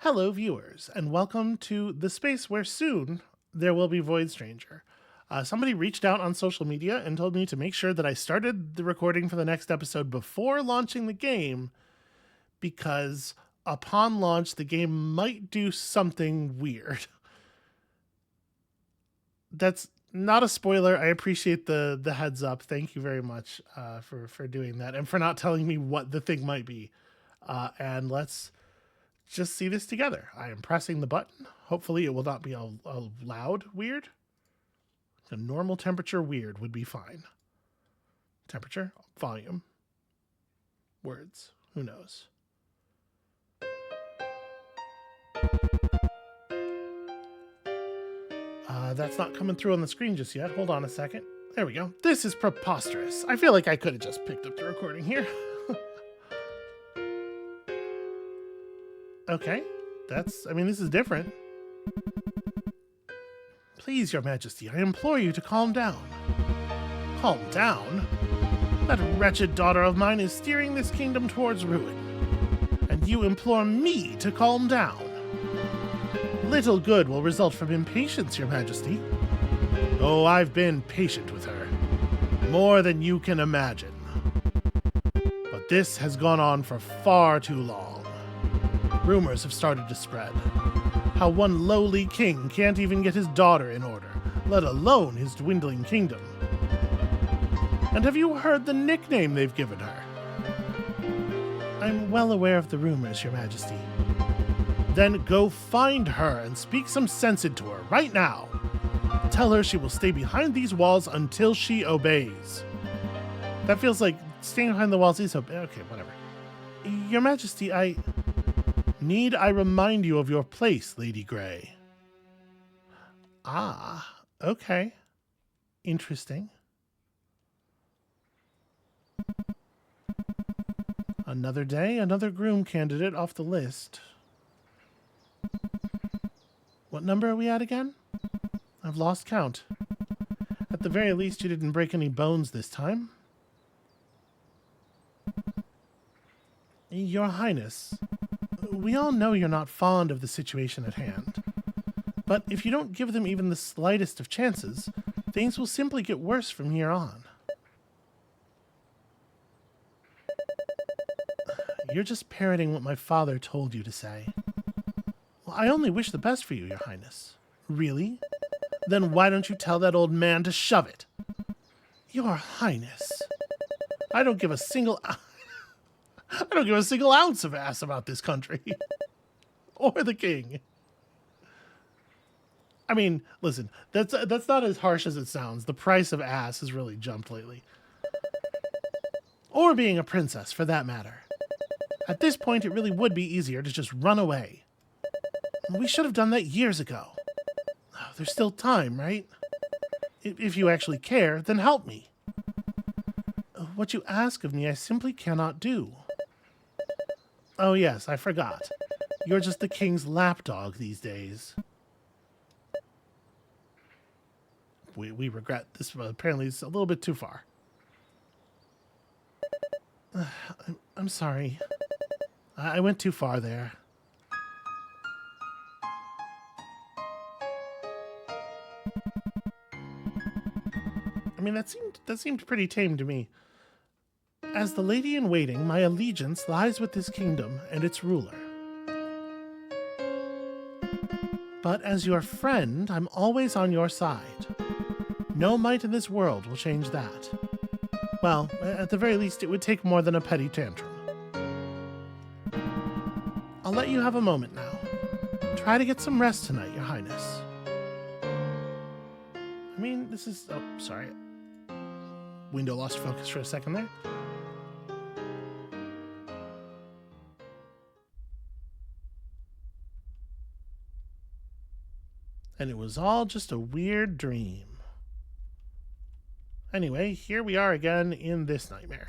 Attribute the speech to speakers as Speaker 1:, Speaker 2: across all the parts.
Speaker 1: Hello, viewers, and welcome to the space where soon there will be Void Stranger. Somebody reached out on social media and told me to make sure that I started the recording for the next episode before launching the game, because upon launch, the game might do something weird. That's not a spoiler. I appreciate the heads up. Thank you very much for doing that and for not telling me what the thing might be. And let's just see this together. I am pressing the button. Hopefully it will not be a loud weird. A normal temperature weird would be fine. Temperature, volume, words, who knows? That's not coming through on the screen just yet. Hold on a second. There we go. This is preposterous. I feel like I could have just picked up the recording here. Okay, this is different. Please, Your Majesty, I implore you to calm down. Calm down? That wretched daughter of mine is steering this kingdom towards ruin. And you implore me to calm down. Little good will result from impatience, Your Majesty. Oh, I've been patient with her. More than you can imagine. But this has gone on for far too long. Rumors have started to spread. How one lowly king can't even get his daughter in order, let alone his dwindling kingdom. And have you heard the nickname they've given her? I'm well aware of the rumors, Your Majesty. Then go find her and speak some sense into her right now. Tell her she will stay behind these walls until she obeys. That feels like staying behind the walls is okay, whatever. Your Majesty, Need I remind you of your place, Lady Grey? Ah, okay. Interesting. Another day, another groom candidate off the list. What number are we at again? I've lost count. At the very least, you didn't break any bones this time. Your Highness, we all know you're not fond of the situation at hand. But if you don't give them even the slightest of chances, things will simply get worse from here on. You're just parroting what my father told you to say. Well, I only wish the best for you, Your Highness. Really? Then why don't you tell that old man to shove it? Your Highness, I don't give a single ounce of ass about this country. Or the king. I mean, listen, that's not as harsh as it sounds. The price of ass has really jumped lately. Or being a princess, for that matter. At this point, it really would be easier to just run away. We should have done that years ago. Oh, there's still time, right? If you actually care, then help me. What you ask of me, I simply cannot do. Oh yes, I forgot. You're just the king's lapdog these days. We regret this, but apparently it's a little bit too far. I'm sorry. I went too far there. I mean, that seemed pretty tame to me. As the lady in waiting, my allegiance lies with this kingdom and its ruler. But as your friend, I'm always on your side. No might in this world will change that. Well, at the very least, it would take more than a petty tantrum. I'll let you have a moment now. Try to get some rest tonight, Your Highness. I mean, this is... Oh, sorry. Window lost focus for a second there. And it was all just a weird dream. Anyway, here we are again in this nightmare.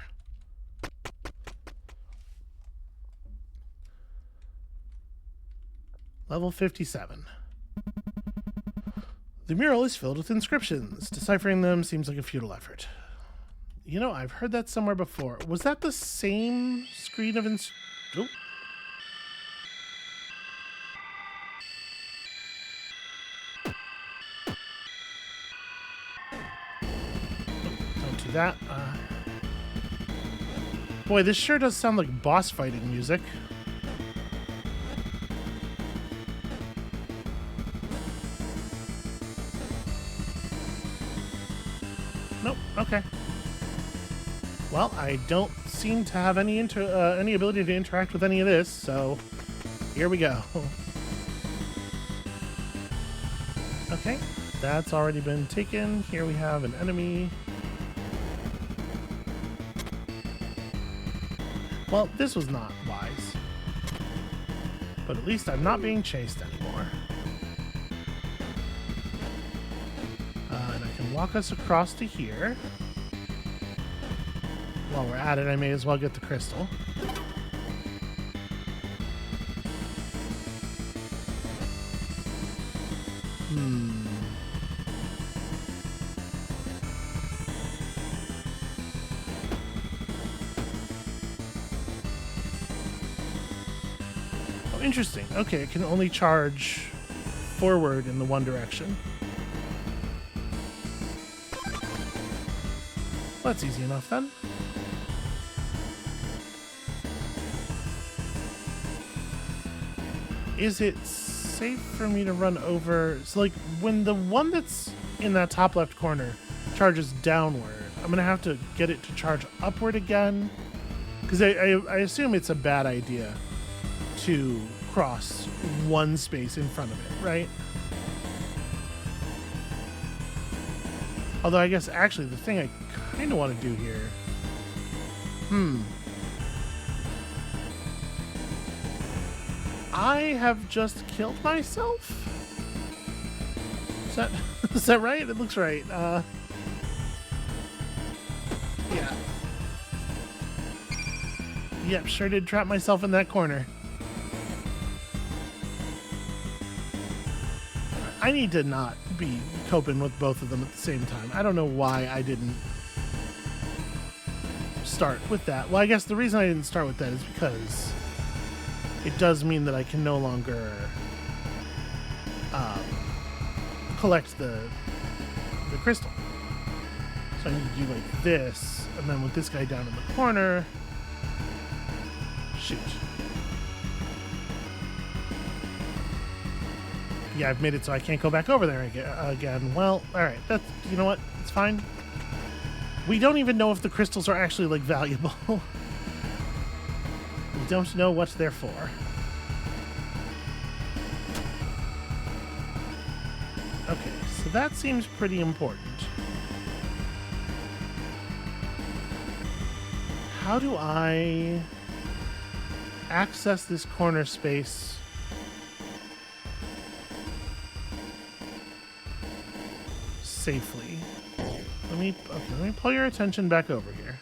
Speaker 1: Level 57. The mural is filled with inscriptions. Deciphering them seems like a futile effort. You know, I've heard that somewhere before. Was that the same screen of see that. Boy, this sure does sound like boss fighting music. Nope. Okay. Well, I don't seem to have any ability to interact with any of this, so here we go. Okay, that's already been taken. Here we have an enemy. Well, this was not wise. But at least I'm not being chased anymore. And I can walk us across to here. While we're at it, I may as well get the crystal. Oh, interesting. Okay, it can only charge forward in the one direction. That's easy enough then. Is it safe for me to run over? So, like, when the one that's in that top left corner charges downward, I'm going to have to get it to charge upward again. Because I assume it's a bad idea to cross one space in front of it, right? Although I guess actually the thing I kind of want to do here... I have just killed myself? Is that right? It looks right. Yeah. Yep, sure did trap myself in that corner. I need to not be coping with both of them at the same time. I don't know why I didn't start with that. Well, I guess the reason I didn't start with that is because it does mean that I can no longer collect the crystal. So I need to do like this, and then with this guy down in the corner, shoot. Yeah, I've made it so I can't go back over there again. Well, all right. That's, you know what? It's fine. We don't even know if the crystals are actually like valuable. We don't know what they're for. Okay, so that seems pretty important. How do I access this corner space safely? Let me pull your attention back over here.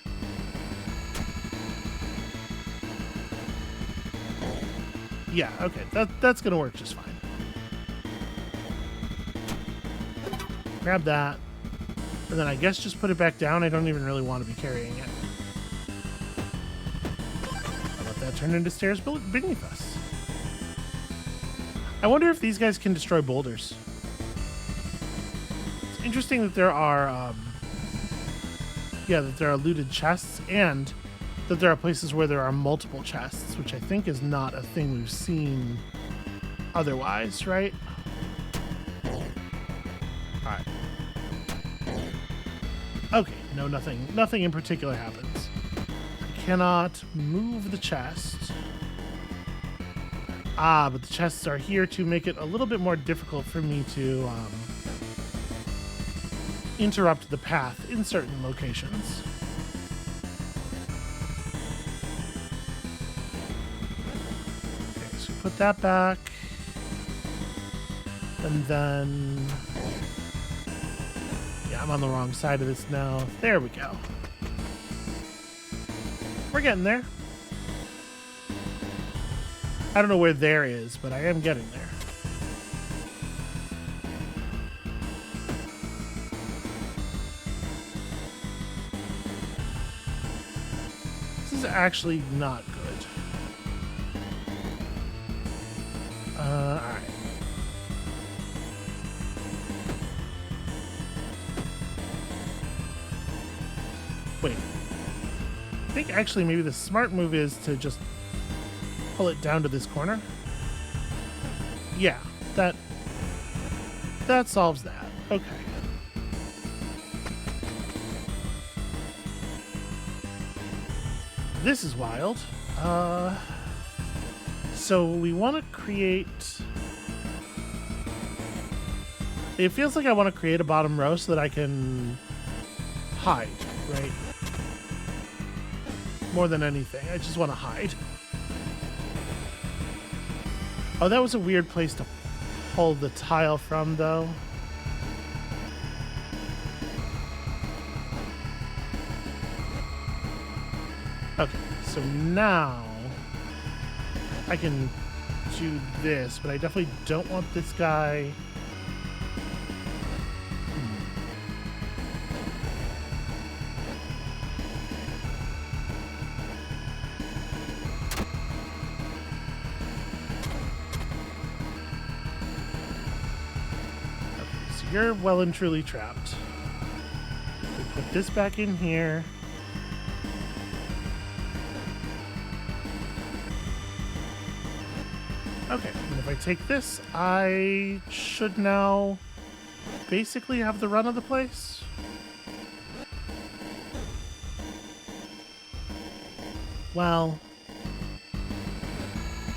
Speaker 1: Yeah, okay, that's gonna work just fine. Grab that, and then I guess just put it back down. I don't even really want to be carrying it. I'll let that turn into stairs beneath us. I wonder if these guys can destroy boulders. It's interesting that there are, that there are looted chests, and that there are places where there are multiple chests, which I think is not a thing we've seen otherwise, right? Alright. Okay, no, nothing in particular happens. I cannot move the chest. Ah, but the chests are here to make it a little bit more difficult for me to interrupt the path in certain locations. Okay, so put that back. And then... yeah, I'm on the wrong side of this now. There we go. We're getting there. I don't know where there is, but I am getting there. This is actually not good. Alright. think actually maybe the smart move is to just pull it down to this corner. Yeah, that solves that. Okay. This is wild. So we want to create... It feels like I want to create a bottom row so that I can hide, right? More than anything, I just want to hide. Oh, that was a weird place to pull the tile from, though. Okay, so now I can do this, but I definitely don't want this guy. You're well and truly trapped. We put this back in here. Okay, and if I take this, I should now basically have the run of the place. Well,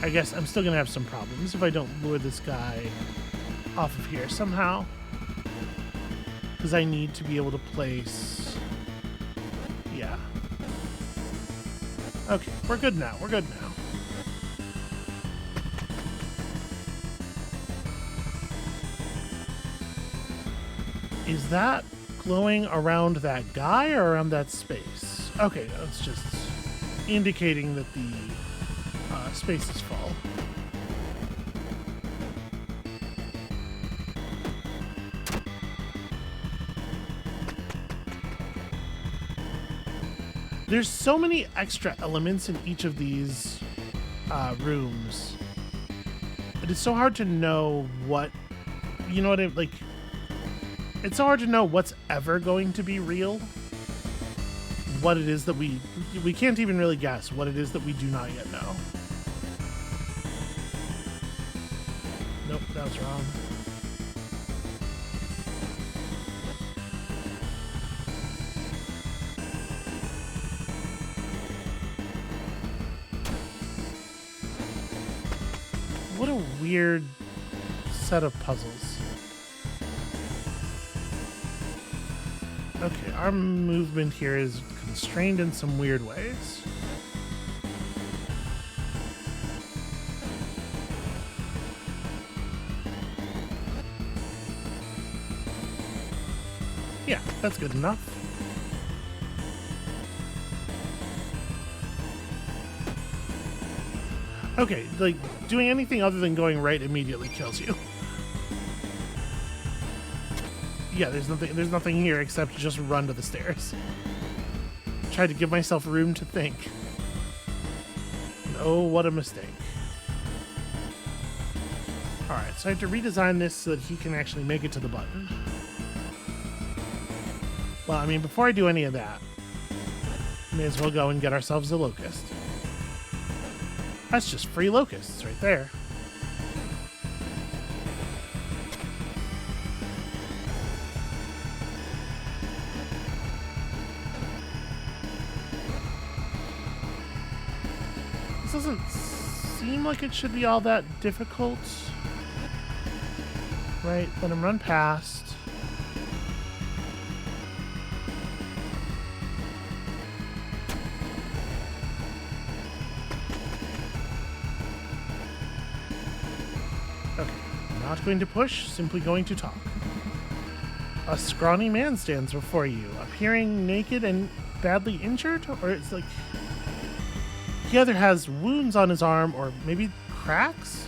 Speaker 1: I guess I'm still gonna have some problems if I don't lure this guy off of here somehow. Because I need to be able to place... Yeah. Okay, we're good now. We're good now. Is that glowing around that guy or around that space? Okay, that's just indicating that the space is full. There's so many extra elements in each of these rooms. It is so hard to know what, you know what I like. It's so hard to know what's ever going to be real. What it is that we can't even really guess what it is that we do not yet know. Nope, that was wrong. What a weird set of puzzles. Okay, our movement here is constrained in some weird ways. Yeah, that's good enough. Okay, like, doing anything other than going right immediately kills you. Yeah, there's nothing here except just run to the stairs. Tried to give myself room to think. And oh, what a mistake. Alright, so I have to redesign this so that he can actually make it to the button. Well, I mean, before I do any of that, may as well go and get ourselves a locust. That's just free locusts right there. This doesn't seem like it should be all that difficult. Right, let him run past. Okay, not going to push, simply going to talk. A scrawny man stands before you, appearing naked and badly injured, or it's like he either has wounds on his arm or maybe cracks?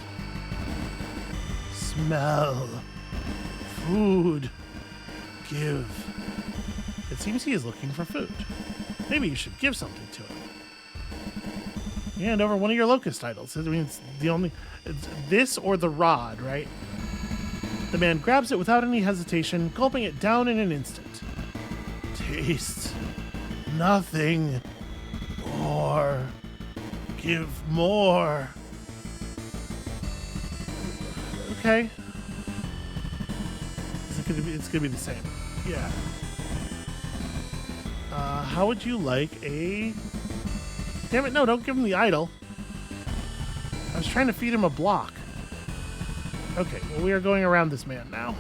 Speaker 1: Smell. Food. Give. It seems he is looking for food. Maybe you should give something to him. Hand over one of your locust idols. I mean, it's this or the rod, right? The man grabs it without any hesitation, gulping it down in an instant. Taste. Nothing. more. Give more. Okay. It's gonna be the same. Yeah. How would you like a... Damn it, no, don't give him the idol. I was trying to feed him a block. Okay, well, we are going around this man now.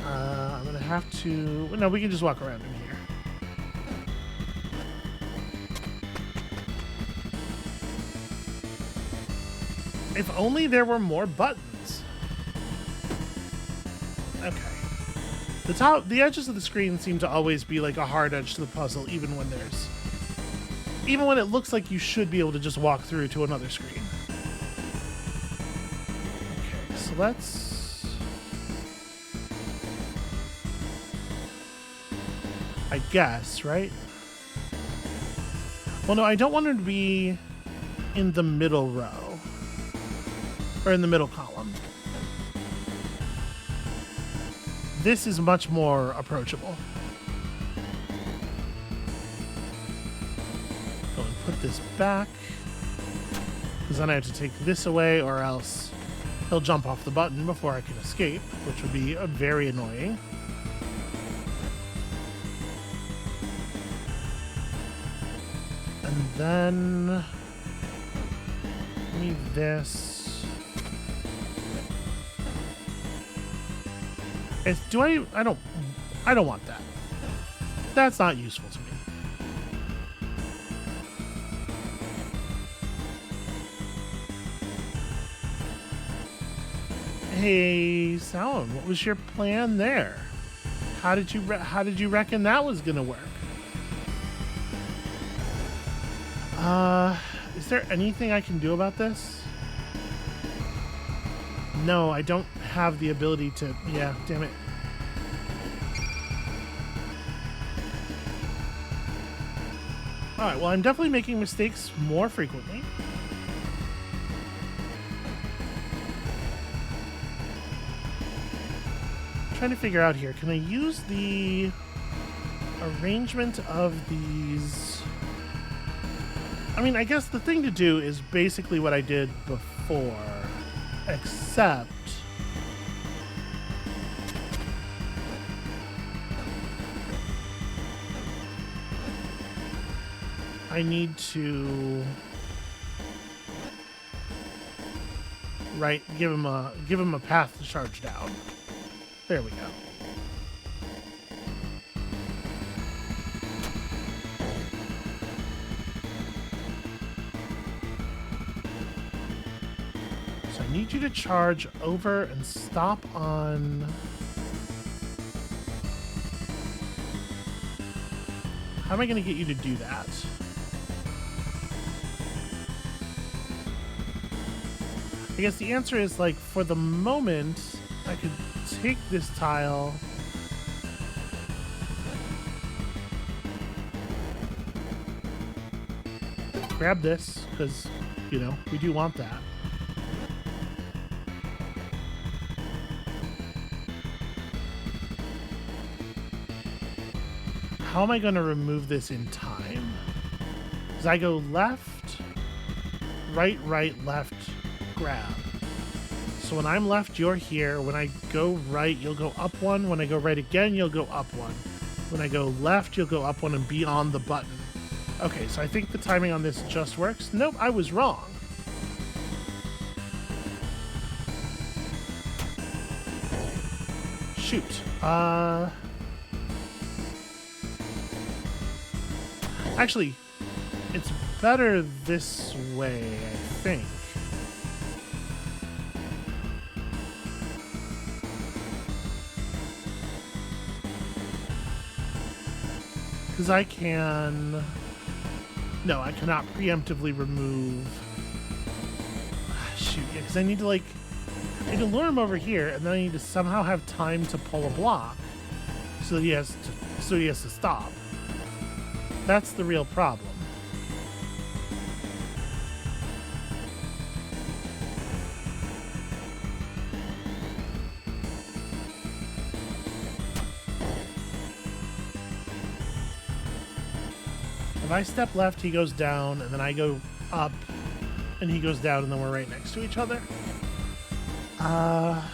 Speaker 1: I'm gonna have to... No, we can just walk around in here. If only there were more buttons. Okay. The edges of the screen seem to always be like a hard edge to the puzzle, even when it looks like you should be able to just walk through to another screen. Okay, so let's... I guess, right? Well, no, I don't want her to be in the middle row. Or in the middle column. This is much more approachable. Go and put this back. Because then I have to take this away, or else he'll jump off the button before I can escape, which would be very annoying. And then... Give me this. I don't want that. That's not useful to me. Hey, Salon, what was your plan there? How did you reckon that was gonna work? Is there anything I can do about this? No, I don't have the ability to... Yeah, damn it. Alright, well, I'm definitely making mistakes more frequently. I'm trying to figure out here. Can I use the arrangement of these... I mean, I guess the thing to do is basically what I did before. Except I need to give him a path to charge down. There we go. I need you to charge over and stop on... How am I going to get you to do that? I guess the answer is, like, for the moment, I could take this tile... Grab this, because, you know, we do want that. How am I going to remove this in time? Because I go left, right, left, grab. So when I'm left, you're here. When I go right, you'll go up one. When I go right again, you'll go up one. When I go left, you'll go up one and be on the button. Okay, so I think the timing on this just works. Nope, I was wrong. Shoot. Actually, it's better this way, I think. Because I can... No, I cannot preemptively remove... Shoot, yeah, because I need to, like... I need to lure him over here, and then I need to somehow have time to pull a block. So he has to stop. That's the real problem. If I step left, he goes down, and then I go up, and he goes down, and then we're right next to each other. How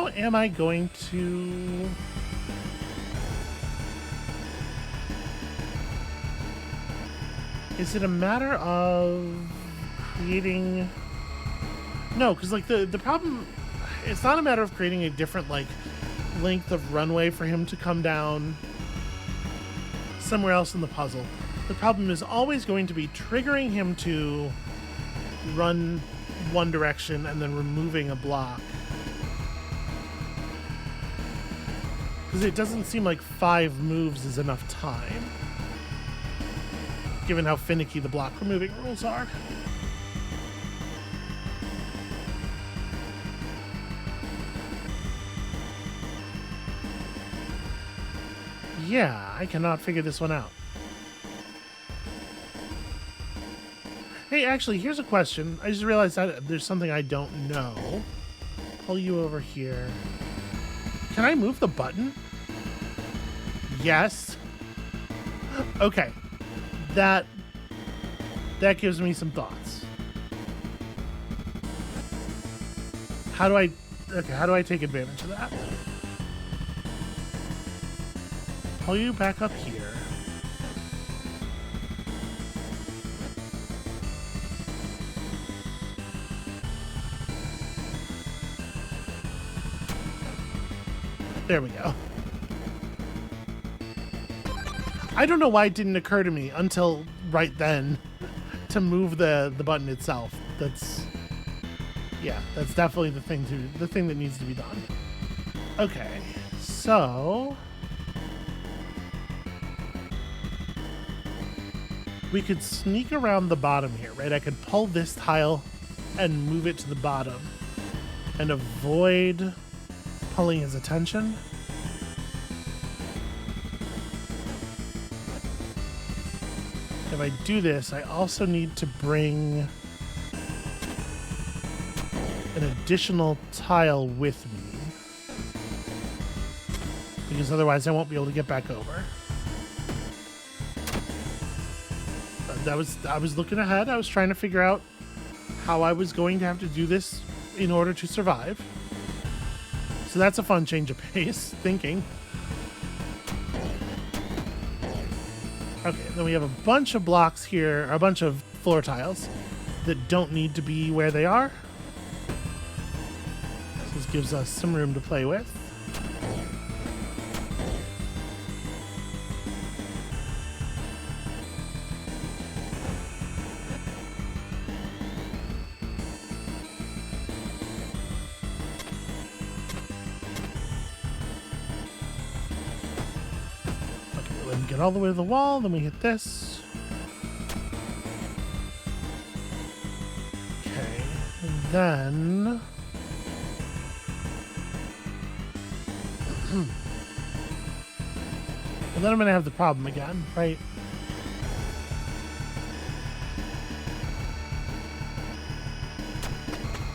Speaker 1: am I going to... Is it a matter of creating... No, because like the problem... It's not a matter of creating a different like length of runway for him to come down somewhere else in the puzzle. The problem is always going to be triggering him to run one direction and then removing a block. Because it doesn't seem like 5 moves is enough time, given how finicky the block removing rules are. Yeah, I cannot figure this one out. Hey, actually, here's a question. I just realized that there's something I don't know. Pull you over here. Can I move the button? Yes. Okay. That gives me some thoughts. How do I take advantage of that? Pull you back up here. There we go. I don't know why it didn't occur to me until right then to move the button itself. That's definitely the thing that needs to be done. Okay, so we could sneak around the bottom here, right? I could pull this tile and move it to the bottom and avoid pulling his attention. If I do this, I also need to bring an additional tile with me, because otherwise I won't be able to get back over. I was looking ahead. I was trying to figure out how I was going to have to do this in order to survive. So that's a fun change of pace, thinking. Okay, then we have a bunch of blocks here, or a bunch of floor tiles that don't need to be where they are. So this gives us some room to play with. Get all the way to the wall, then we hit this. Okay, and then... and then I'm gonna have the problem again, right?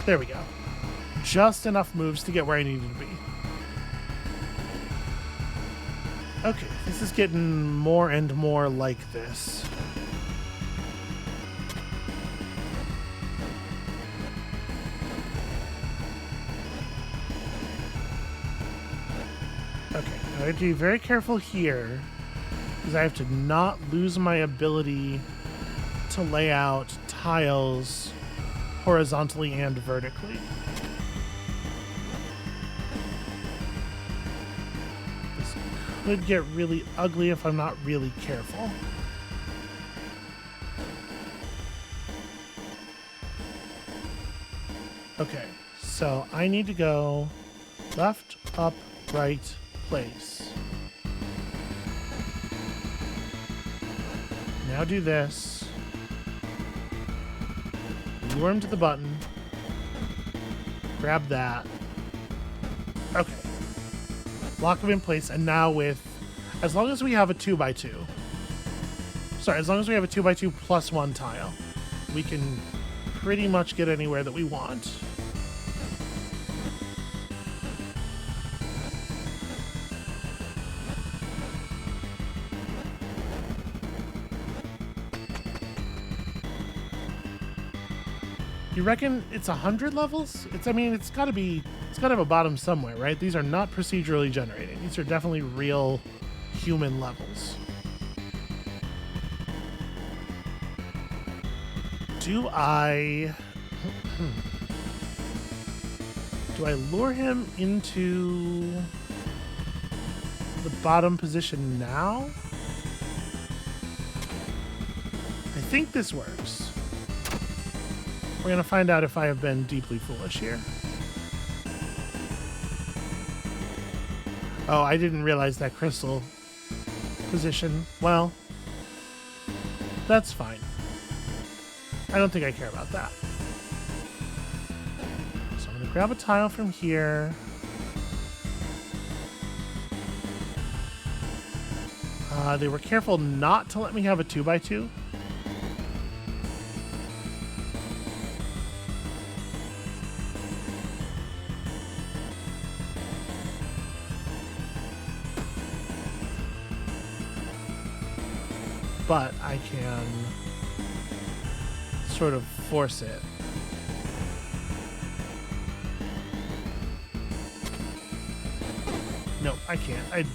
Speaker 1: There we go. Just enough moves to get where I needed to be. Okay, this is getting more and more like this. Okay, I have to be very careful here, because I have to not lose my ability to lay out tiles horizontally and vertically. Could get really ugly if I'm not really careful. Okay, so I need to go left, up, right, place. Now do this. Lure him to the button. Grab that. Okay. Lock him in place, and now as long as we have a 2x2, as long as we have a 2x2 plus 1 tile, we can pretty much get anywhere that we want. You reckon it's 100 levels? I mean, it's gotta have a bottom somewhere, right? These are not procedurally generated. These are definitely real human levels. Do I lure him into the bottom position now? I think this works. We're gonna find out if I have been deeply foolish here. Oh, I didn't realize that crystal position. Well, that's fine. I don't think I care about that. So I'm gonna grab a tile from here. They were careful not to let me have a 2x2. But I can sort of force it. No, I can't.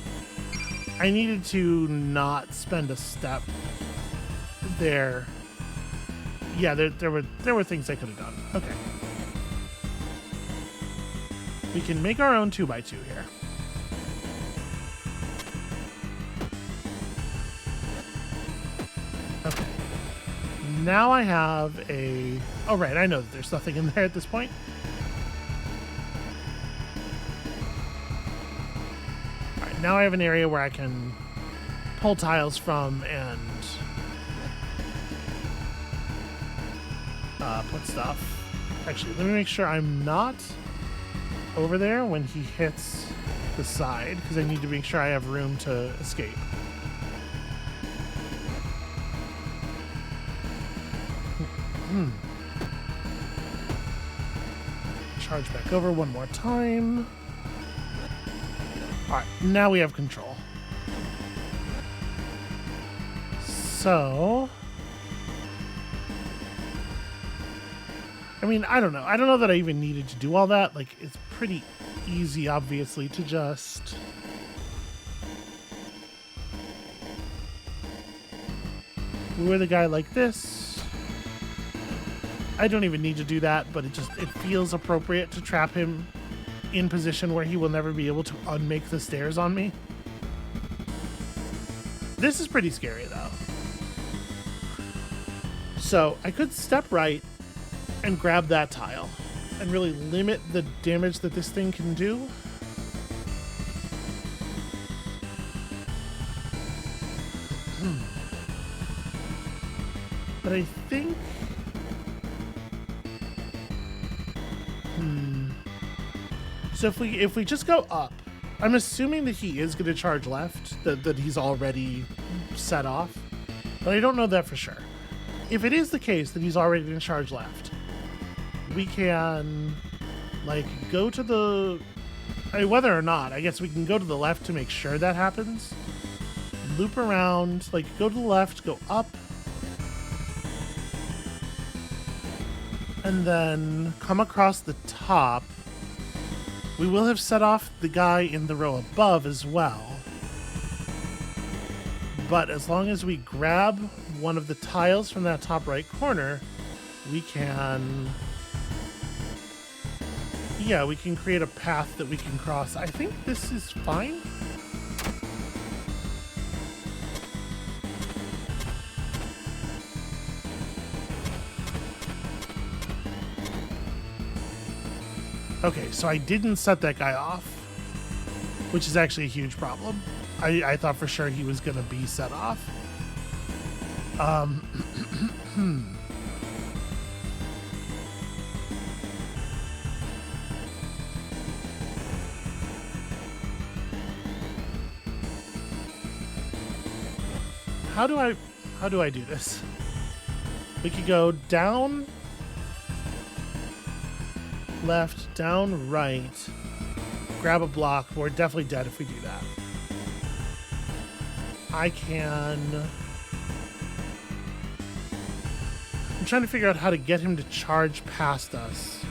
Speaker 1: I needed to not spend a step there. Yeah, there were things I could have done. Okay. We can make our own 2x2 here. Okay. Now I have a... Oh, right. I know that there's nothing in there at this point. All right. Now I have an area where I can pull tiles from and put stuff. Actually, let me make sure I'm not over there when he hits the side, because I need to make sure I have room to escape. Charge back over one more time. All right, now we have control. So, I mean, I don't know. I don't know that I even needed to do all that. Like, it's pretty easy, obviously, to just... lure the guy like this. I don't even need to do that, but it feels appropriate to trap him in position where he will never be able to unmake the stairs on me. This is pretty scary, though. So I could step right and grab that tile and really limit the damage that this thing can do. But I think... So if we just go up, I'm assuming that he is going to charge left, that he's already set off, but I don't know that for sure. If it is the case that he's already going to charge left, we can, like, go to the... I mean, whether or not, I guess we can go to the left to make sure that happens. Loop around, like, go to the left, go up, and then come across the top. We will have set off the guy in the row above as well. But as long as we grab one of the tiles from that top right corner, we can... yeah, we can create a path that we can cross. I think this is fine. Okay, so I didn't set that guy off, which is actually a huge problem. I thought for sure he was going to be set off. How do I do this? We could go down, left, down, right, grab a block. We're definitely dead if we do that. I'm trying to figure out how to get him to charge past us.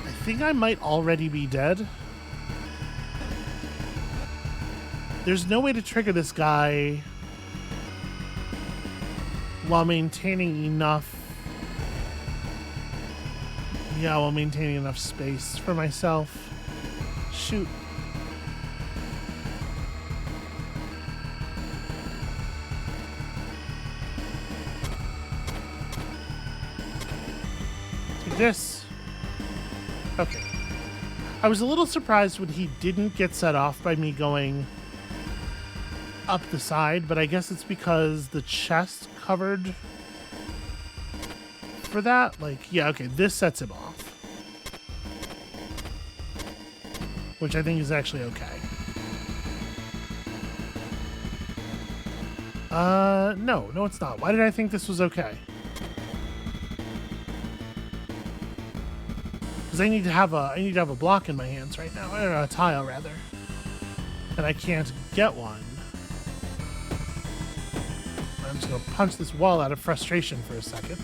Speaker 1: I think I might already be dead. There's no way to trigger this guy while maintaining enough... Yeah, while maintaining enough space for myself. Shoot. Take this. Okay. I was a little surprised when he didn't get set off by me going up the side, but I guess it's because the chest covered for that. Like, yeah, okay, this sets him off. Which I think is actually okay. No, it's not. Why did I think this was okay? Because I need to have a block in my hands right now. I don't know, a tile rather. And I can't get one. I'm just gonna punch this wall out of frustration for a second.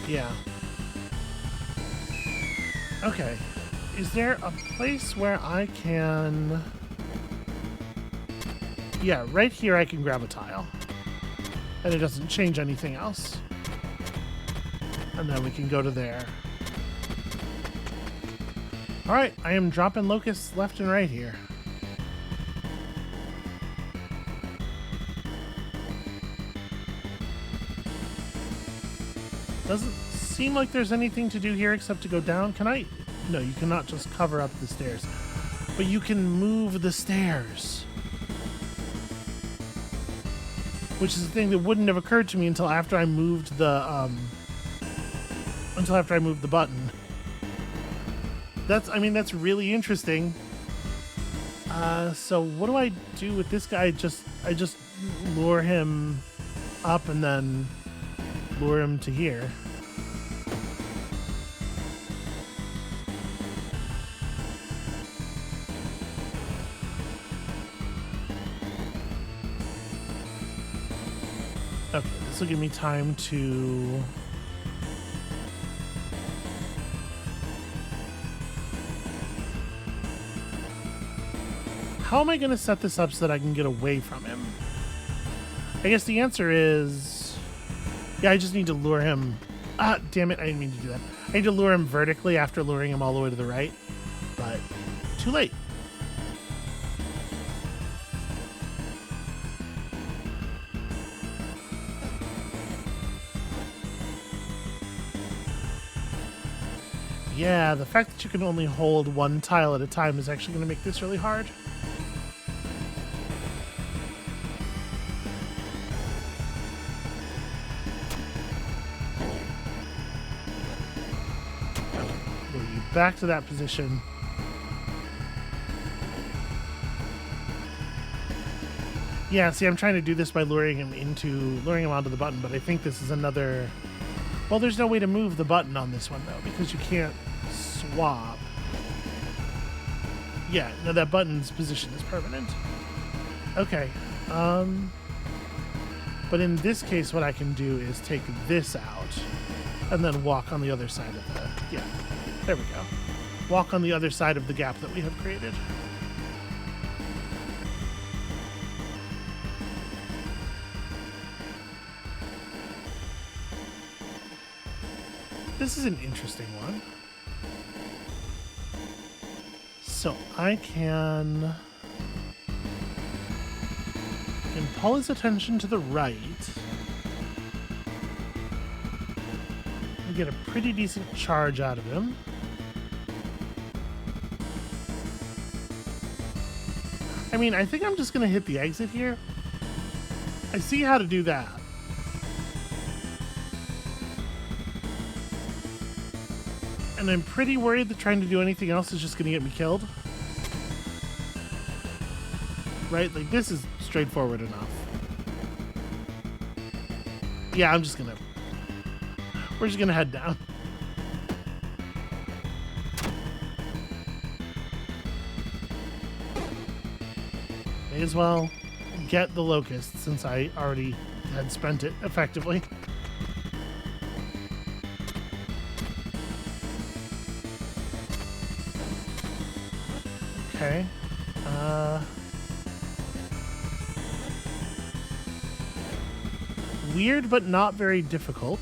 Speaker 1: Yeah. Okay. Is there a place where I can... Yeah, right here I can grab a tile. And it doesn't change anything else. And then we can go to there. Alright, I am dropping locusts left and right here. Doesn't seem like there's anything to do here except to go down. Can I? No, you cannot just cover up the stairs. But you can move the stairs. Which is a thing that wouldn't have occurred to me until after I moved the button. That's really interesting. So what do I do with this guy? I just lure him up and then lure him to here. Okay, this will give me time to... How am I going to set this up so that I can get away from him? I guess the answer is... Yeah, I just need to lure him... Ah, damn it, I didn't mean to do that. I need to lure him vertically after luring him all the way to the right. But, too late. Yeah, the fact that you can only hold one tile at a time is actually going to make this really hard. Lure you back to that position. Yeah, see, I'm trying to do this by luring him onto the button, but I think this is another... Well, there's no way to move the button on this one, though, because you can't swap. Yeah, no, that button's position is permanent. Okay. But in this case, what I can do is take this out and then walk on the other side of the... Yeah, there we go. Walk on the other side of the gap that we have created. This is an interesting one. So I can pull his attention to the right. We get a pretty decent charge out of him. I mean, I think I'm just going to hit the exit here. I see how to do that. And I'm pretty worried that trying to do anything else is just going to get me killed. Right? Like, this is straightforward enough. Yeah, I'm just going to... We're just going to head down. May as well get the locust since I already had spent it effectively. Okay. Weird, but not very difficult.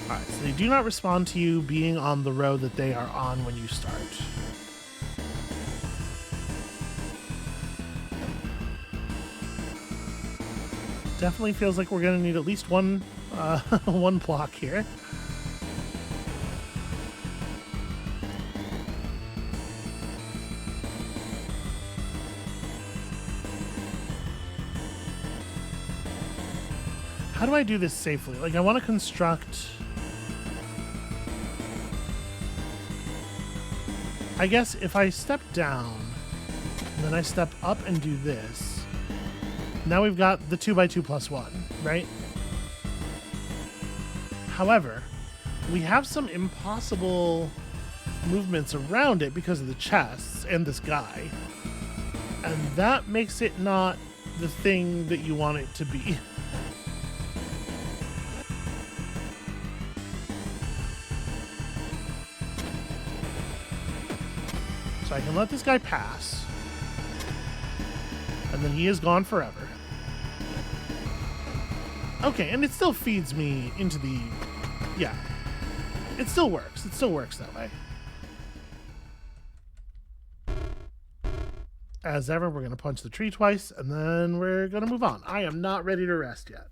Speaker 1: Alright, so they do not respond to you being on the road that they are on when you start. Definitely feels like we're going to need at least one block here. How do I do this safely? Like, I want to construct... I guess if I step down, and then I step up and do this, now we've got the 2x2 plus 1, right? However, we have some impossible movements around it because of the chests and this guy. And that makes it not the thing that you want it to be. So I can let this guy pass. And then he is gone forever. Okay, and it still feeds me into the... Yeah. It still works. It still works that way. As ever, we're going to punch the tree twice, and then we're going to move on. I am not ready to rest yet.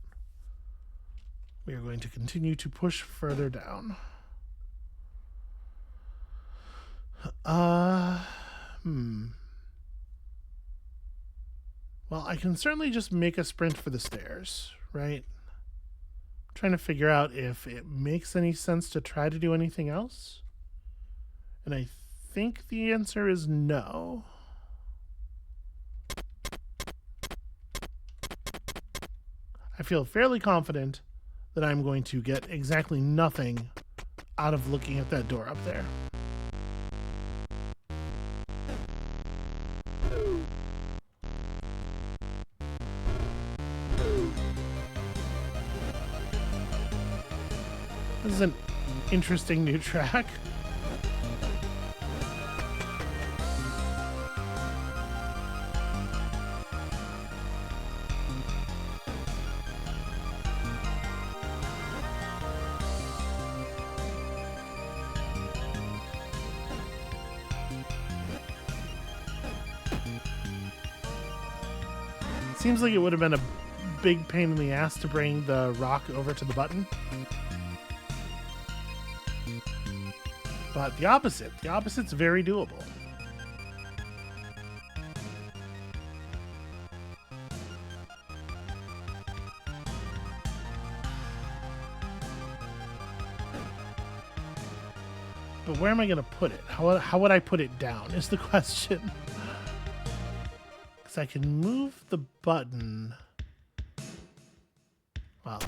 Speaker 1: We are going to continue to push further down. Well, I can certainly just make a sprint for the stairs, right? I'm trying to figure out if it makes any sense to try to do anything else. And I think the answer is no. I feel fairly confident that I'm going to get exactly nothing out of looking at that door up there. This is an interesting new track. Seems like it would have been a big pain in the ass to bring the rock over to the button. But the opposite's very doable. But where am I going to put it? How would I put it down is the question. Because I can move the button. Well,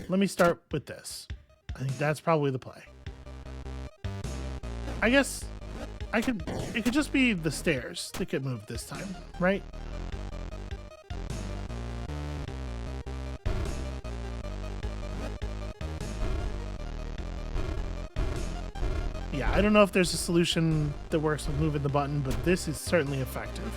Speaker 1: let me start with this. I think that's probably the play. I guess it could just be the stairs that get moved this time, right? Yeah, I don't know if there's a solution that works with moving the button, but this is certainly effective.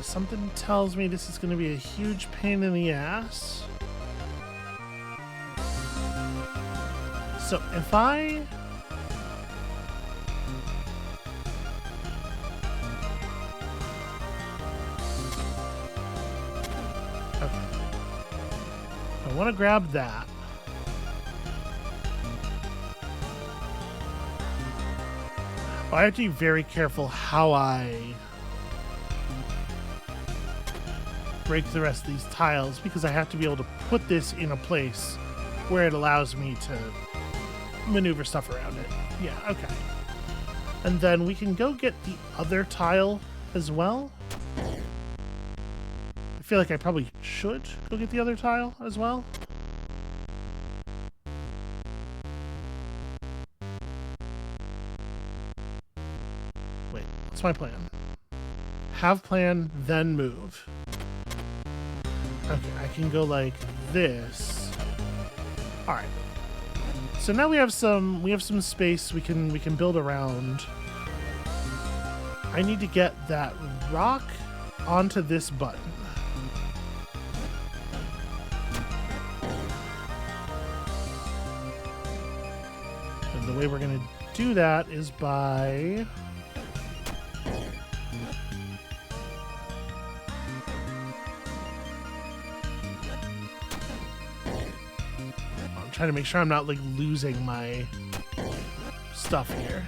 Speaker 1: Something tells me this is going to be a huge pain in the ass. So if I... Okay. I want to grab that. I have to be very careful how I break the rest of these tiles because I have to be able to put this in a place where it allows me to maneuver stuff around it. Yeah, okay. And then we can go get the other tile as well. I feel like I probably should go get the other tile as well. Wait, what's my plan? Have plan, then move. Okay, I can go like this. All right. So now we have some space we can build around. I need to get that rock onto this button. And the way we're going to do that is by trying to make sure I'm not like losing my stuff here.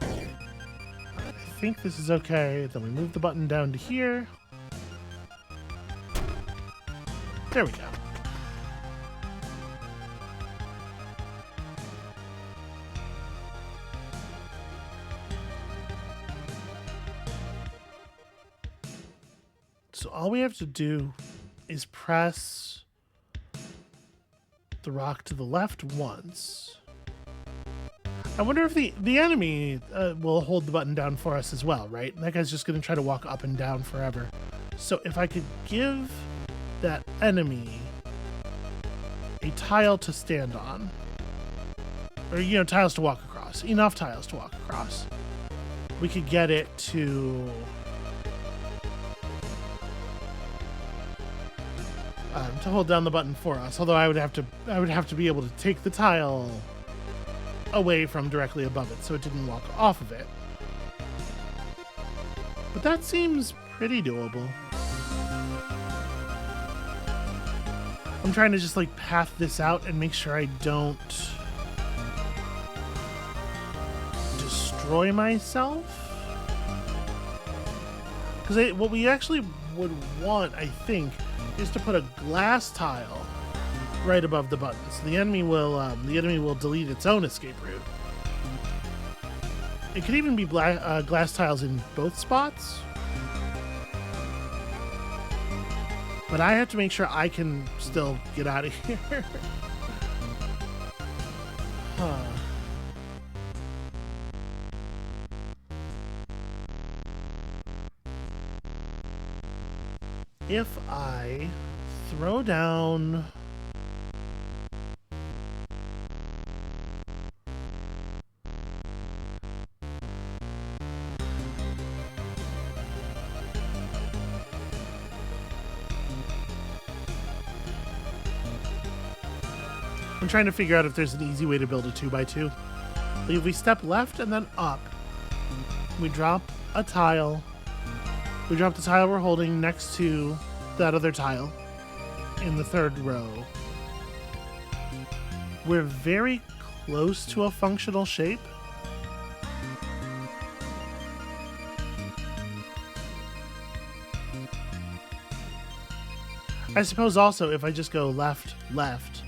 Speaker 1: I think this is okay. Then we move the button down to here. There we go. So all we have to do is press the rock to the left once. I wonder if the enemy will hold the button down for us as well, right? That guy's just going to try to walk up and down forever. So if I could give that enemy a tile to stand on, or, you know, tiles to walk across, enough tiles to walk across, we could get it to hold down the button for us. Although I would have to be able to take the tile away from directly above it so it didn't walk off of it. But that seems pretty doable. I'm trying to just like path this out and make sure I don't destroy myself. Because what we actually would want, I think, is to put a glass tile right above the button, so the enemy will delete its own escape route. It could even be glass tiles in both spots, but I have to make sure I can still get out of here. Huh. If I throw down I'm trying to figure out if there's an easy way to build a 2x2. If we step left and then up, we drop a tile. We drop the tile we're holding next to that other tile in the third row. We're very close to a functional shape. I suppose also if I just go left, left,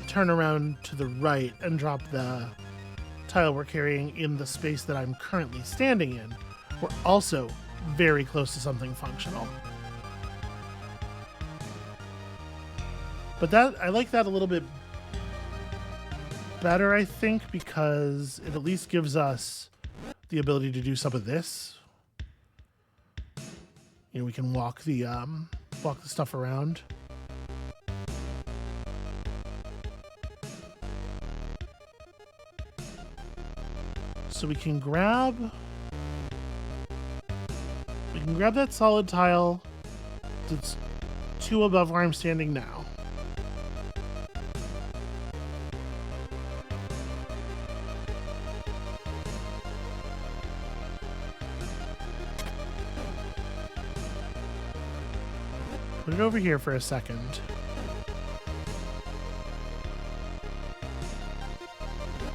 Speaker 1: turn around to the right and drop the tile we're carrying in the space that I'm currently standing in, we're also very close to something functional. But that I like that a little bit better, I think, because it at least gives us the ability to do some of this. You know, we can walk the stuff around. So we can grab that solid tile that's 2 above where I'm standing now. Put it over here for a second.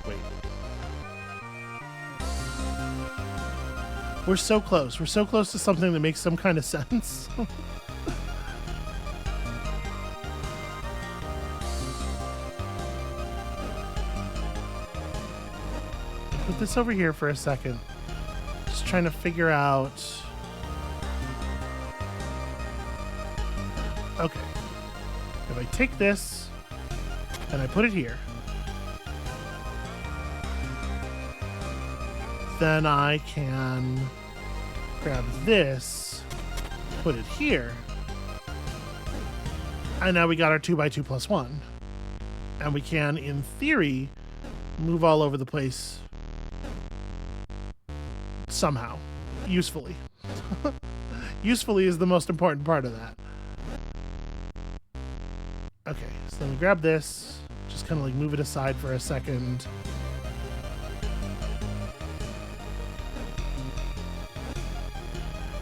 Speaker 1: Wait. We're so close. We're so close to something that makes some kind of sense. put this over here for a second. Just trying to figure out... Okay. If I take this and I put it here, then I can grab this, put it here, and now we got our 2x2 plus 1. And we can, in theory, move all over the place somehow. Usefully. Usefully is the most important part of that. Okay, so then we grab this, just kind of like move it aside for a second.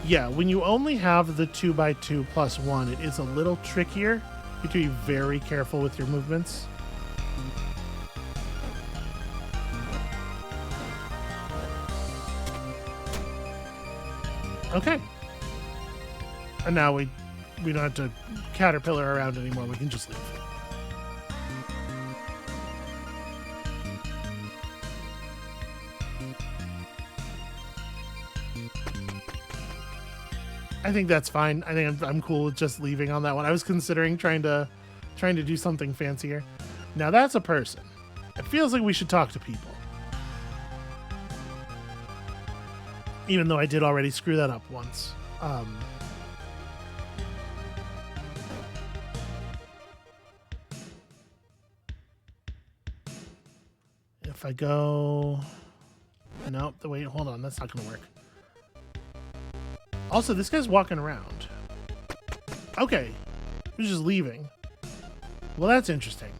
Speaker 1: Yeah, when you only have the 2x2 plus 1, it is a little trickier. You have to be very careful with your movements. Okay. And now we don't have to caterpillar around anymore. We can just leave. I think that's fine. I think I'm cool with just leaving on that one. I was considering trying to do something fancier. Now that's a person. It feels like we should talk to people. Even though I did already screw that up once. If I go... Nope, wait, hold on. That's not going to work. Also, this guy's walking around. Okay. He's just leaving. Well, that's interesting.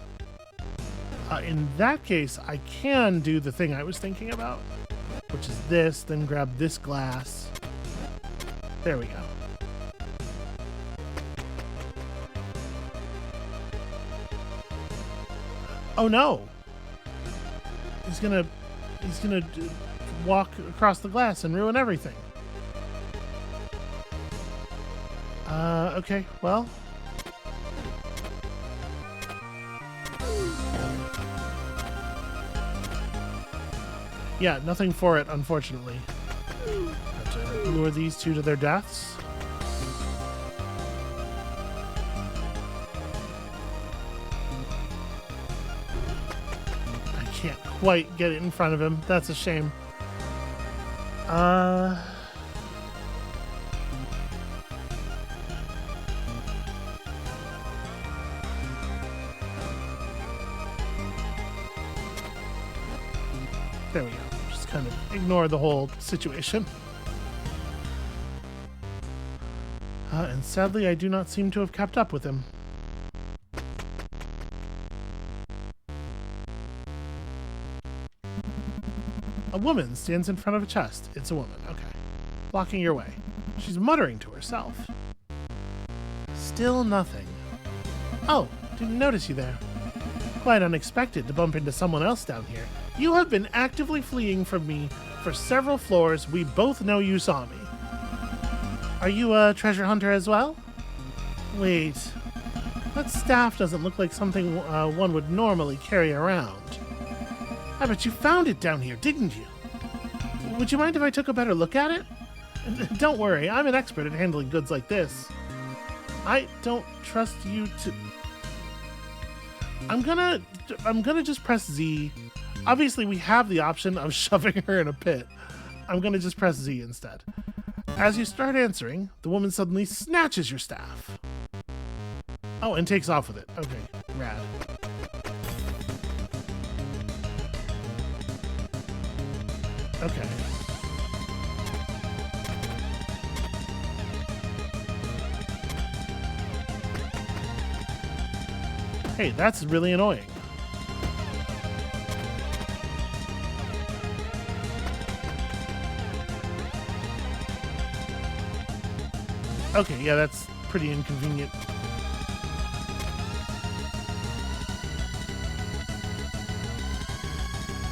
Speaker 1: In that case, I can do the thing I was thinking about, which is this, then grab this glass. There we go. Oh no! He's gonna walk across the glass and ruin everything. Okay, well. Yeah, nothing for it, unfortunately. Have to lure these two to their deaths. I can't quite get it in front of him. That's a shame. There we go. Just kind of ignore the whole situation. And sadly, I do not seem to have kept up with him. A woman stands in front of a chest. It's a woman. Okay. Blocking your way. She's muttering to herself. Still nothing. Oh, didn't notice you there. Quite unexpected to bump into someone else down here. You have been actively fleeing from me for several floors. We both know you saw me. Are you a treasure hunter as well? Wait. That staff doesn't look like something one would normally carry around. I bet you found it down here, didn't you? Would you mind if I took a better look at it? Don't worry, I'm an expert at handling goods like this. I don't trust you to... I'm gonna just press Z. Obviously, we have the option of shoving her in a pit. I'm gonna just press Z instead. As you start answering, the woman suddenly snatches your staff. Oh, and takes off with it. Okay, rad. Okay. Hey, that's really annoying. Okay, yeah, that's pretty inconvenient.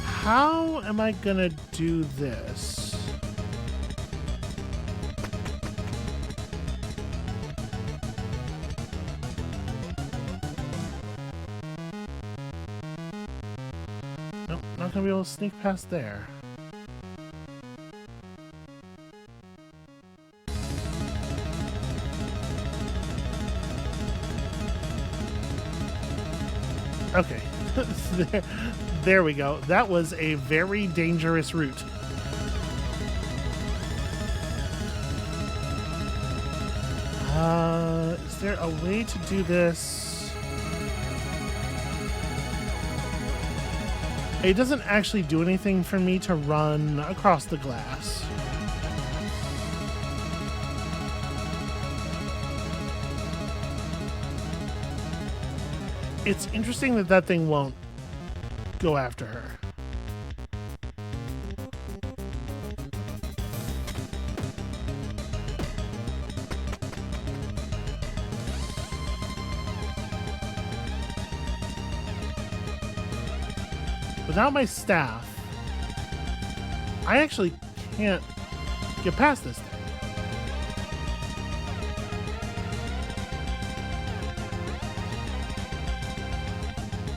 Speaker 1: How am I gonna do this? Nope, not gonna be able to sneak past there. Okay. There we go. That was a very dangerous route. Is there a way to do this? It doesn't actually do anything for me to run across the glass. It's interesting that that thing won't go after her. Without my staff, I actually can't get past this thing.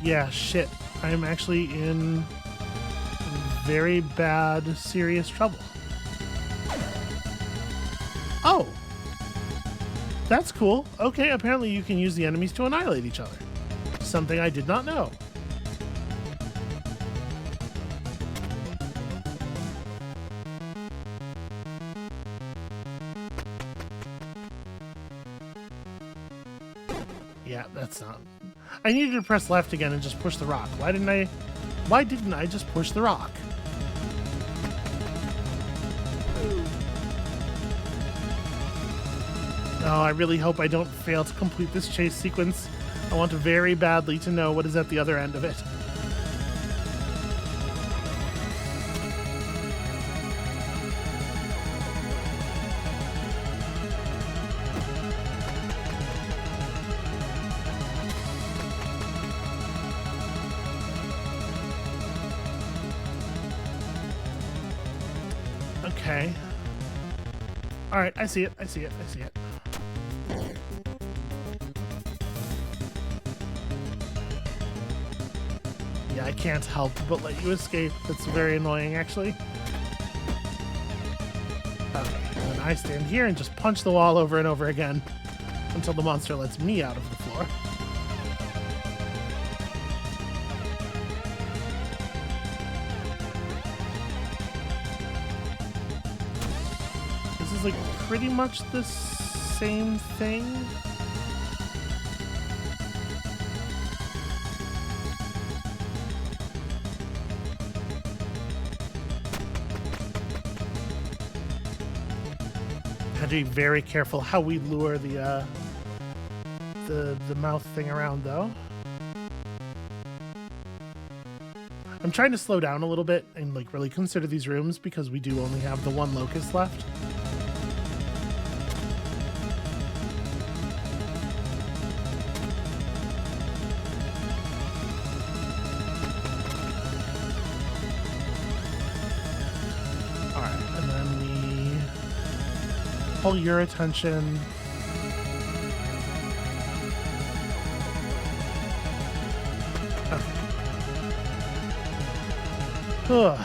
Speaker 1: Yeah, shit. I'm actually in very bad, serious trouble. Oh! That's cool. Okay, apparently you can use the enemies to annihilate each other. Something I did not know. Yeah, that's not... I needed to press left again and just push the rock. Why didn't I just push the rock? Oh, I really hope I don't fail to complete this chase sequence. I want very badly to know what is at the other end of it. Okay. Alright, I see it. I see it. I see it. Yeah, I can't help but let you escape. That's very annoying, actually. Okay, and then I stand here and just punch the wall over and over again until the monster lets me out of the floor. This is like pretty much the same thing. Have to be very careful how we lure the mouth thing around, though. I'm trying to slow down a little bit and like really consider these rooms because we do only have the one locust left. Pull your attention. Okay. Ugh.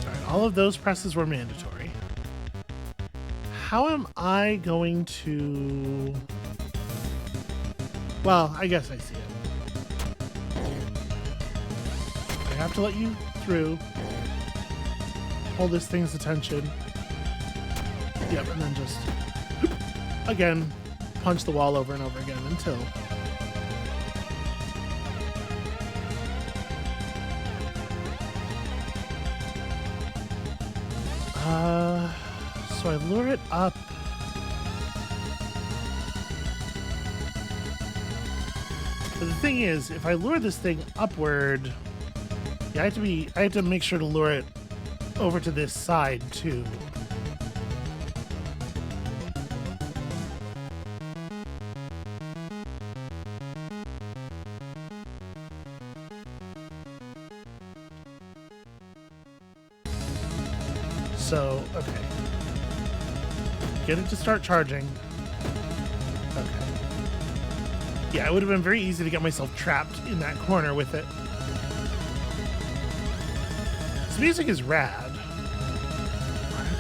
Speaker 1: Alright, all of those presses were mandatory. How am I going to... Well, I guess I see it. I have to let you through. Hold this thing's attention. Yep, and then just again punch the wall over and over again until so I lure it up. But the thing is, if I lure this thing upward, I have to make sure to lure it over to this side too. So, okay. Get it to start charging. Okay. Yeah, it would have been very easy to get myself trapped in that corner with it. This music is rad.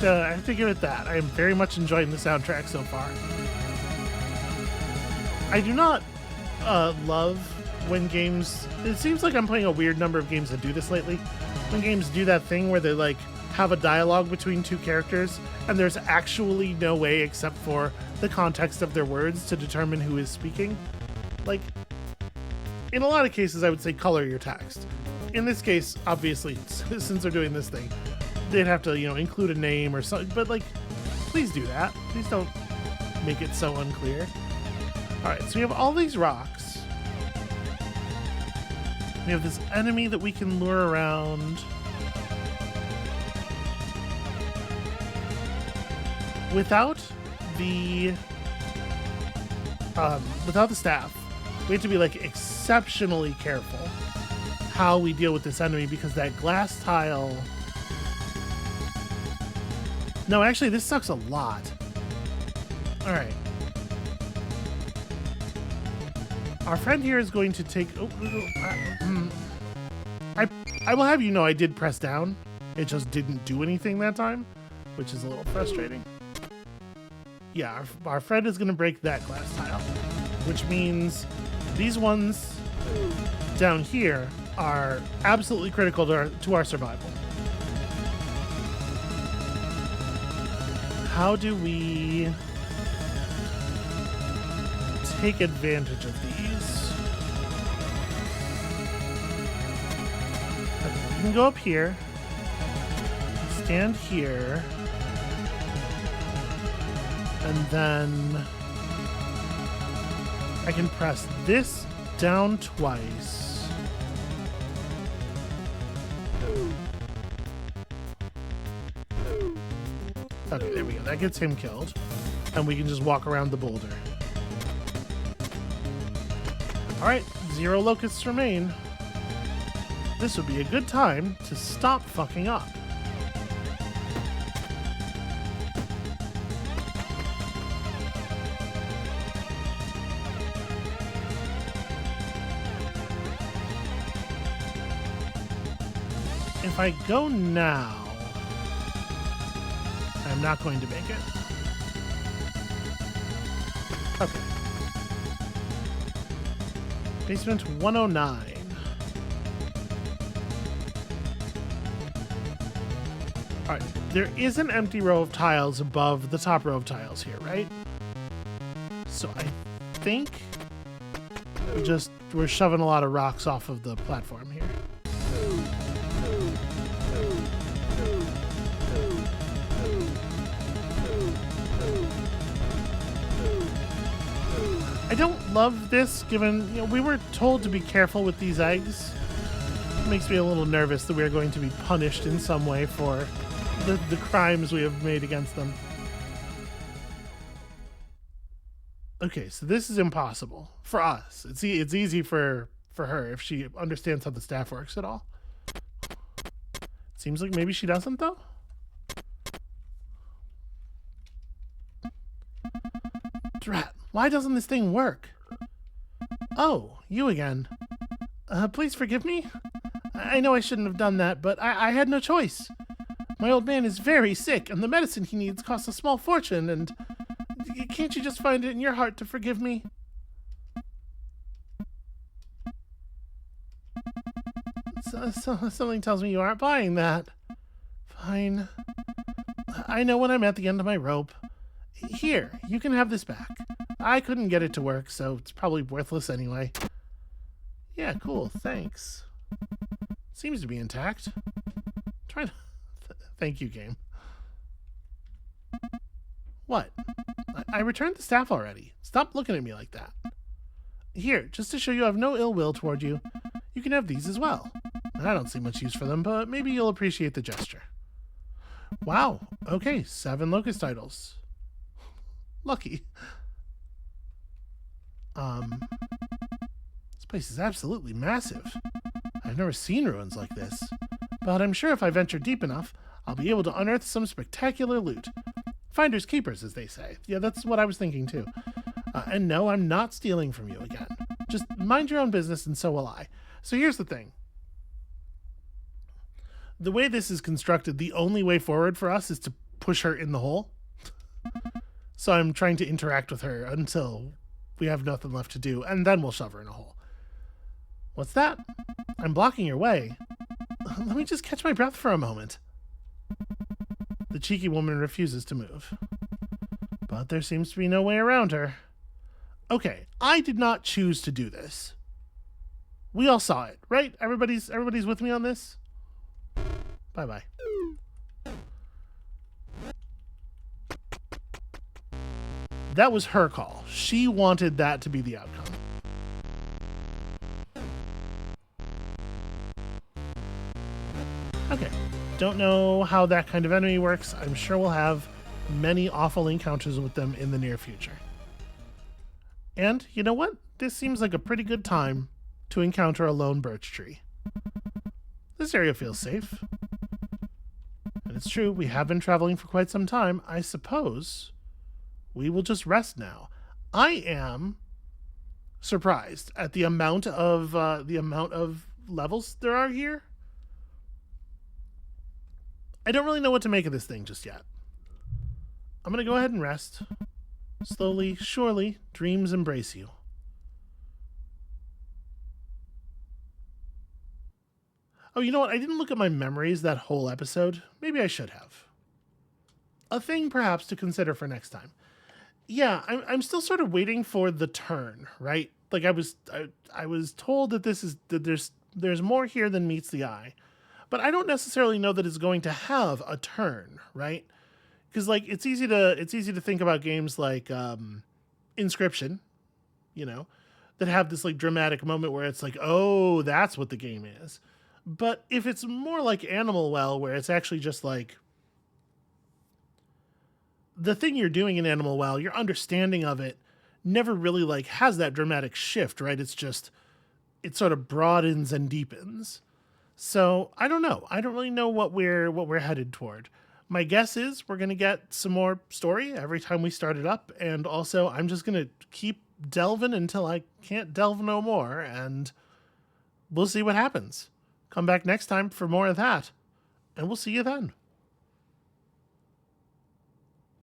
Speaker 1: I have to give it that. I am very much enjoying the soundtrack so far. I do not love when games... It seems like I'm playing a weird number of games that do this lately. When games do that thing where they like have a dialogue between two characters and there's actually no way except for the context of their words to determine who is speaking. Like, in a lot of cases, I would say color your text. In this case, obviously, since they're doing this thing, they'd have to, include a name or something. But, like, please do that. Please don't make it so unclear. All right, so we have all these rocks. We have this enemy that we can lure around. Without the staff, we have to be like exceptionally careful how we deal with this enemy because that glass tile... No, actually, this sucks a lot. All right. Our friend here is going to take... I will have you know I did press down. It just didn't do anything that time, which is a little frustrating. Yeah, our friend is going to break that glass tile, which means these ones down here are absolutely critical to our survival. How do we take advantage of these? Okay, we can go up here, stand here, and then I can press this down twice. Okay, there we go. That gets him killed. And we can just walk around the boulder. Alright, 0 locusts remain. This would be a good time to stop fucking up. If I go now, I'm not going to make it. Okay. Basement 109. Alright, there is an empty row of tiles above the top row of tiles here, right? So I think we're shoving a lot of rocks off of the platform here. I don't love this, given, we were told to be careful with these eggs. It makes me a little nervous that we are going to be punished in some way for the crimes we have made against them. Okay, so this is impossible for us. It's easy for her if she understands how the staff works at all. Seems like maybe she doesn't, though. Drat, why doesn't this thing work? Oh, you again. Please forgive me. I know I shouldn't have done that, but I had no choice. My old man is very sick, and the medicine he needs costs a small fortune, and can't you just find it in your heart to forgive me? Something tells me you aren't buying that. Fine. I know when I'm at the end of my rope. Here, you can have this back. I couldn't get it to work, so it's probably worthless anyway. Yeah, cool, thanks. Seems to be intact. Try to... Thank you, game. What? I returned the staff already. Stop looking at me like that. Here, just to show you I have no ill will toward you, you can have these as well. I don't see much use for them, but maybe you'll appreciate the gesture. Wow, okay, 7 locust titles. Lucky. This place is absolutely massive. I've never seen ruins like this. But I'm sure if I venture deep enough, I'll be able to unearth some spectacular loot. Finders keepers, as they say. Yeah, that's what I was thinking too. And no, I'm not stealing from you again. Just mind your own business and so will I. So here's the thing. The way this is constructed, the only way forward for us is to push her in the hole. So I'm trying to interact with her until we have nothing left to do, and then we'll shove her in a hole. What's that? I'm blocking your way. Let me just catch my breath for a moment. The cheeky woman refuses to move. But there seems to be no way around her. Okay, I did not choose to do this. We all saw it, right? Everybody's with me on this? Bye-bye. That was her call. She wanted that to be the outcome. Okay, don't know how that kind of enemy works. I'm sure we'll have many awful encounters with them in the near future. And you know what? This seems like a pretty good time to encounter a lone birch tree. This area feels safe. And it's true, we have been traveling for quite some time. I suppose we will just rest now. I am surprised at the amount of levels there are here. I don't really know what to make of this thing just yet. I'm going to go ahead and rest. Slowly, surely, dreams embrace you. Oh, you know what? I didn't look at my memories that whole episode. Maybe I should have. A thing perhaps to consider for next time. Yeah, I'm still sort of waiting for the turn, right? Like I was told that there's more here than meets the eye. But I don't necessarily know that it's going to have a turn, right? Because like it's easy to think about games like Inscription, you know, that have this like dramatic moment where it's like, oh, that's what the game is. But if it's more like Animal Well, where it's actually just like the thing you're doing in Animal Well, your understanding of it never really like has that dramatic shift, right? It's just it sort of broadens and deepens. So I don't know. I don't really know what we're headed toward. My guess is we're going to get some more story every time we start it up. And also I'm just going to keep delving until I can't delve no more. And we'll see what happens. Come back next time for more of that. And we'll see you then.